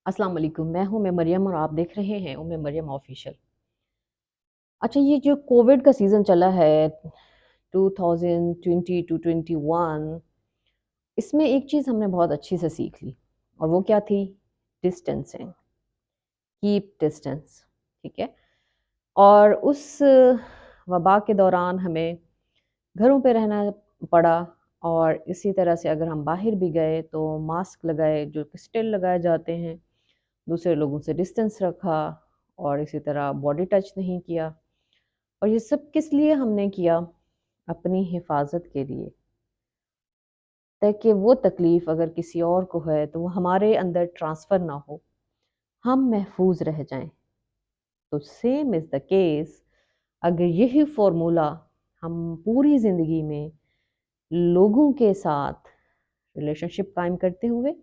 अस्सलाम वालेकुम। मैं मरियम और आप देख रहे हैं मरियम ऑफिशियल। अच्छा, ये जो कोविड का सीज़न चला है 2020 टू 21, इसमें एक चीज़ हमने बहुत अच्छी से सीख ली और वो क्या थी? Distancing, keep distance. ठीक है। और उस वबा के दौरान हमें घरों पे रहना पड़ा और इसी तरह से अगर हम बाहर भी गए तो मास्क लगाए, जो कि स्टिल लगाए जाते हैं, दूसरे लोगों से डिस्टेंस रखा और इसी तरह बॉडी टच नहीं किया। और ये सब किस लिए हमने किया? अपनी हिफाजत के लिए, ताकि वो तकलीफ़ अगर किसी और को है तो वो हमारे अंदर ट्रांसफ़र ना हो, हम महफूज रह जाएं। तो सेम इज़ द केस, अगर यही फार्मूला हम पूरी ज़िंदगी में लोगों के साथ रिलेशनशिप कायम करते हुए,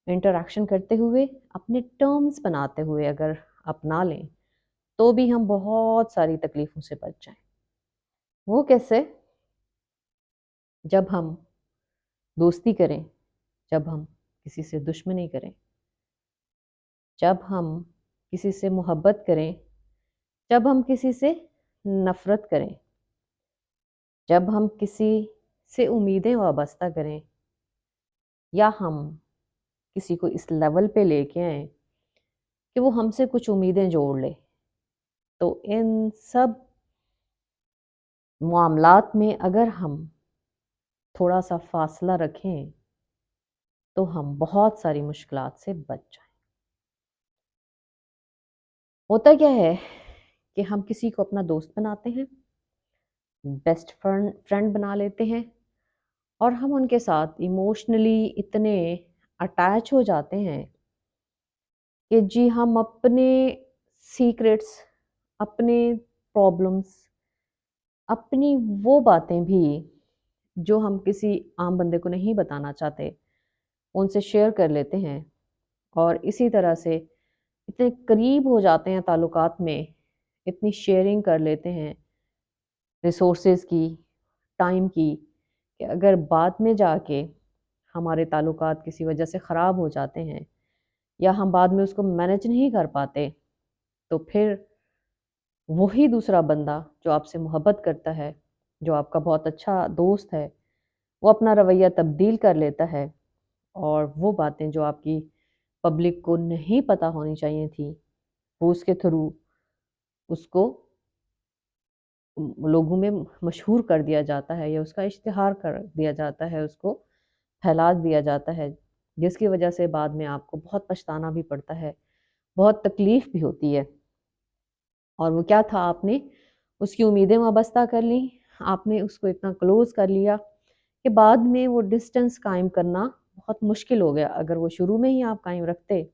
इंटरैक्शन करते हुए, अपने टर्म्स बनाते हुए अगर अपना लें, तो भी हम बहुत सारी तकलीफ़ों से बच जाएं। वो कैसे? जब हम दोस्ती करें, जब हम किसी से दुश्मनी करें, जब हम किसी से मोहब्बत करें, जब हम किसी से नफ़रत करें, जब हम किसी से उम्मीदें वाबस्ता करें, या हम किसी को इस लेवल पे लेके आएँ कि वो हमसे कुछ उम्मीदें जोड़ ले, तो इन सब मामलात में अगर हम थोड़ा-सा फ़ासला रखें, तो हम बहुत सारी मुश्किलात से बच जाएँ। होता क्या है कि हम किसी को अपना दोस्त बनाते हैं, बेस्ट फ्रेंड बना लेते हैं और हम उनके साथ इमोशनली इतने अटैच हो जाते हैं कि जी हम अपने सीक्रेट्स, अपने प्रॉब्लम्स, अपनी वो बातें भी जो हम किसी आम बंदे को नहीं बताना चाहते, उनसे शेयर कर लेते हैं और इसी तरह से इतने करीब हो जाते हैं ताल्लुकात में, इतनी शेयरिंग कर लेते हैं रिसोर्सेज की, टाइम की, कि अगर बाद में जाके हमारे ताल्लुकात किसी वजह से ख़राब हो जाते हैं या हम बाद में उसको मैनेज नहीं कर पाते, तो फिर वही दूसरा बंदा जो आपसे मोहब्बत करता है, जो आपका बहुत अच्छा दोस्त है, वो अपना रवैया तब्दील कर लेता है और वो बातें जो आपकी पब्लिक को नहीं पता होनी चाहिए थी, वो उसके थ्रू उसको लोगों में मशहूर कर दिया जाता है या उसका इश्तिहार कर दिया जाता है, उसको फैला दिया जाता है, जिसकी वजह से बाद में आपको बहुत पछताना भी पड़ता है, बहुत तकलीफ़ भी होती है। और वो क्या था, आपने उसकी उम्मीदें वाबस्ता कर लीं, आपने उसको इतना क्लोज़ कर लिया कि बाद में वो डिस्टेंस कायम करना बहुत मुश्किल हो गया। अगर वो शुरू में ही आप कायम रखते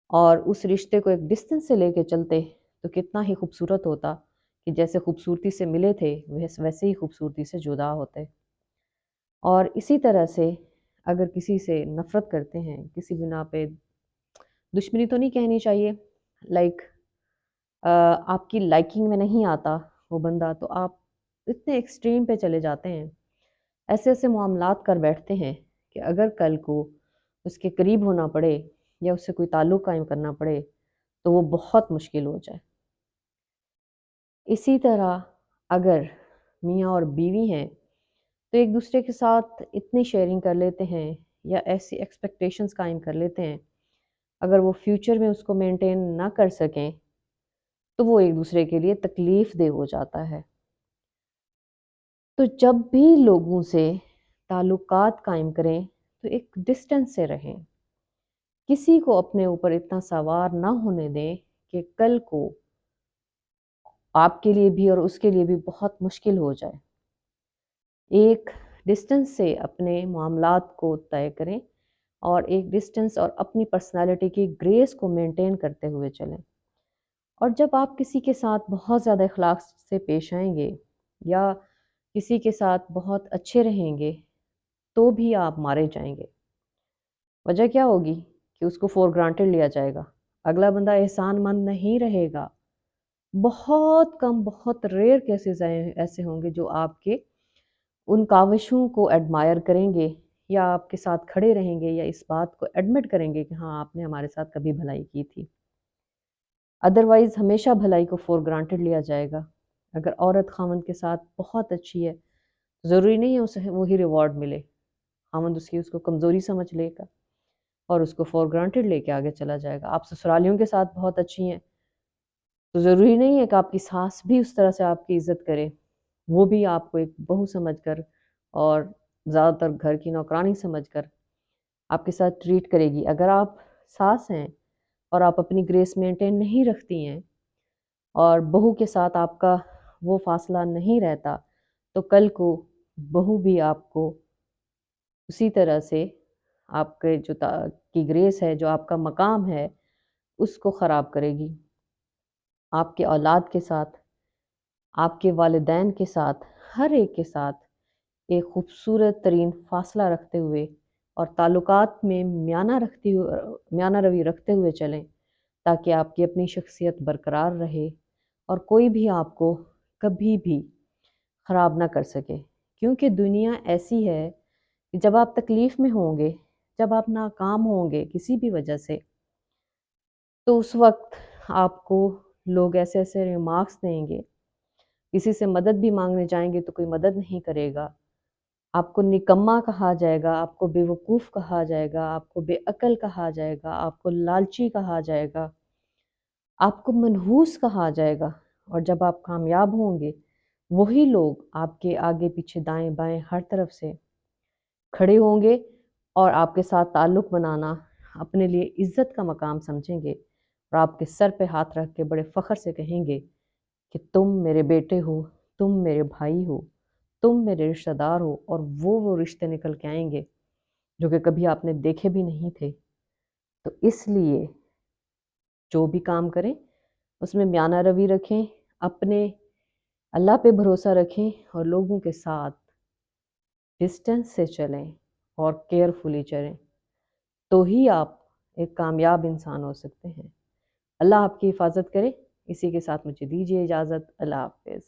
और उस रिश्ते को एक डिस्टेंस से लेके चलते, तो कितना ही खूबसूरत होता कि जैसे खूबसूरती से मिले थे, वैसे ही खूबसूरती से जुदा होते। और इसी तरह से अगर किसी से नफ़रत करते हैं, किसी बिना पे, दुश्मनी तो नहीं कहनी चाहिए, लाइक आपकी लाइकिंग में नहीं आता वो बंदा, तो आप इतने एक्सट्रीम पे चले जाते हैं, ऐसे-ऐसे मामलात कर बैठते हैं कि अगर कल को उसके करीब होना पड़े या उससे कोई ताल्लुक़ कायम करना पड़े, तो वो बहुत मुश्किल हो जाए। इसी तरह अगर मियाँ और बीवी हैं, तो एक दूसरे के साथ इतनी शेयरिंग कर लेते हैं या ऐसी एक्सपेक्टेशंस कायम कर लेते हैं, अगर वो फ्यूचर में उसको मेंटेन ना कर सकें, तो वो एक दूसरे के लिए तकलीफ़ देह हो जाता है। तो जब भी लोगों से ताल्लुकात कायम करें, तो एक डिस्टेंस से रहें। किसी को अपने ऊपर इतना सवार ना होने दें कि कल को आपके लिए भी और उसके लिए भी बहुत मुश्किल हो जाए। एक डिस्टेंस से अपने मामलात को तय करें और एक डिस्टेंस और अपनी पर्सनैलिटी की ग्रेस को मेंटेन करते हुए चलें। और जब आप किसी के साथ बहुत ज़्यादा इखलाक से पेश आएँगे या किसी के साथ बहुत अच्छे रहेंगे, तो भी आप मारे जाएँगे। वजह क्या होगी? कि उसको फॉर ग्रांटेड लिया जाएगा। अगला बंदा एहसानमंद नहीं रहेगा। बहुत कम, बहुत रेयर केसेज़ ऐसे होंगे जो आपके उन काविशों को एडमायर करेंगे یا آپ کے ساتھ کھڑے رہیں گے یا اس بات کو ایڈمٹ کریں گے کہ ہاں آپ نے ہمارے ساتھ کبھی بھلائی کی تھی. ادروائز ہمیشہ بھلائی کو فور گرانٹیڈ لیا جائے گا. اگر عورت خاوند کے ساتھ بہت اچھی ہے، ضروری نہیں ہے اسے وہی ریوارڈ ملے. خاوند اس کو کمزوری سمجھ لے گا اور اس کو فور گرانٹیڈ لے کے آگے چلا جائے گا. آپ سسرالیوں کے ساتھ بہت اچھی ہیں تو ضروری نہیں ہے کہ آپ کی ساس بھی اس طرح سے آپ کی عزت کرے. وہ بھی آپ کو ایک بہو سمجھ کر اور زیادہ تر گھر کی نوکرانی سمجھ کر آپ کے ساتھ ٹریٹ کرے گی. اگر آپ ساس ہیں اور آپ اپنی گریس مینٹین نہیں رکھتی ہیں اور بہو کے ساتھ آپ کا وہ فاصلہ نہیں رہتا تو کل کو بہو بھی آپ کو اسی طرح سے آپ کے جو کی گریس ہے، جو آپ کا مقام ہے، اس کو خراب کرے گی. آپ کے اولاد کے ساتھ، آپ کے والدین کے ساتھ، ہر ایک کے ساتھ ایک خوبصورت ترین فاصلہ رکھتے ہوئے اور تعلقات میں میانہ روی رکھتے ہوئے چلیں تاکہ آپ کی اپنی شخصیت برقرار رہے اور کوئی بھی آپ کو کبھی بھی خراب نہ کر سکے. کیونکہ دنیا ایسی ہے کہ جب آپ تکلیف میں ہوں گے، جب آپ ناکام ہوں گے کسی بھی وجہ سے، تو اس وقت آپ کو لوگ ایسے ایسے ریمارکس دیں گے. کسی سے مدد بھی مانگنے جائیں گے تو کوئی مدد نہیں کرے گا. آپ کو نکما کہا جائے گا، آپ کو بے وقوف کہا جائے گا، آپ کو بے عقل کہا جائے گا، آپ کو لالچی کہا جائے گا، آپ کو منحوس کہا جائے گا. اور جب آپ کامیاب ہوں گے، وہی لوگ آپ کے آگے پیچھے دائیں بائیں ہر طرف سے کھڑے ہوں گے اور آپ کے ساتھ تعلق بنانا اپنے لیے عزت کا مقام سمجھیں گے اور آپ کے سر پہ ہاتھ رکھ کے بڑے فخر سے کہیں گے کہ تم میرے بیٹے ہو، تم میرے بھائی ہو، تم میرے رشتہ دار ہو. اور وہ رشتے نکل کے آئیں گے جو کہ کبھی آپ نے دیکھے بھی نہیں تھے. تو اس لیے جو بھی کام کریں اس میں میانہ روی رکھیں، اپنے اللہ پہ بھروسہ رکھیں اور لوگوں کے ساتھ ڈسٹنس سے چلیں اور کیئرفلی چلیں. تو ہی آپ ایک کامیاب انسان ہو سکتے ہیں. اللہ آپ کی حفاظت کرے. اسی کے ساتھ مجھے دیجیے اجازت. اللہ حافظ.